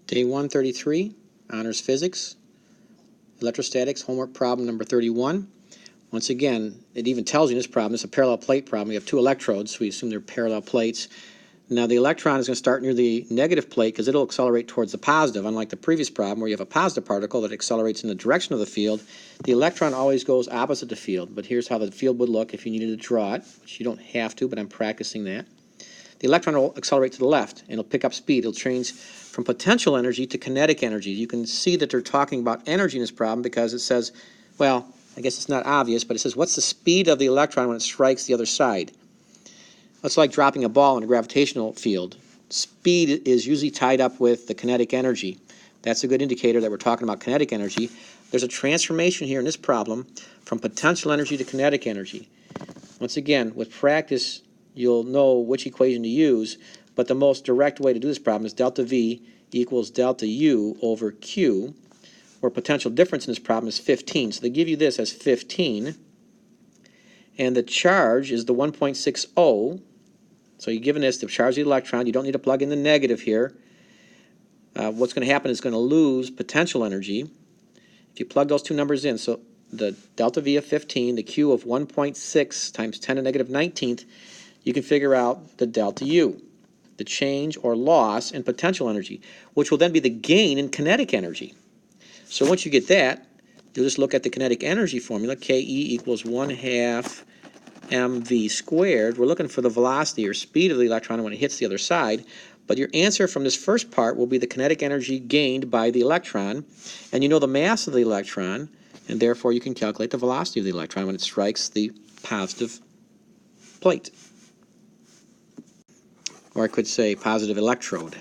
Day 133, Honors Physics, Electrostatics, homework problem number 31. Once again, it even tells you in this problem, it's a parallel plate problem. We have two electrodes, so we assume they're parallel plates. Now the electron is going to start near the negative plate because it'll accelerate towards the positive. Unlike the previous problem where you have a positive particle that accelerates in the direction of the field, the electron always goes opposite the field. But here's how the field would look if you needed to draw it, which you don't have to, but I'm practicing that. The electron will accelerate to the left, and it'll pick up speed. It'll change from potential energy to kinetic energy. You can see that they're talking about energy in this problem because it says, well, I guess it's not obvious, but it says, what's the speed of the electron when it strikes the other side? It's like dropping a ball in a gravitational field. Speed is usually tied up with the kinetic energy. That's a good indicator that we're talking about kinetic energy. There's a transformation here in this problem from potential energy to kinetic energy. Once again, with practice, you'll know which equation to use, but the most direct way to do this problem is delta V equals delta U over Q, where potential difference in this problem is 15. So they give you this as 15, and the charge is the 1.60. So you're given this, the charge of the electron. You don't need to plug in the negative here. What's going to happen is going to lose potential energy. If you plug those two numbers in, so the delta V of 15, the Q of 1.6 times 10 to the negative 19th, you can figure out the delta U, the change or loss in potential energy, which will then be the gain in kinetic energy. So once you get that, you'll just look at the kinetic energy formula, Ke equals 1/2 mv squared. We're looking for the velocity or speed of the electron when it hits the other side, but your answer from this first part will be the kinetic energy gained by the electron, and you know the mass of the electron, and therefore you can calculate the velocity of the electron when it strikes the positive plate. Or I could say positive electrode.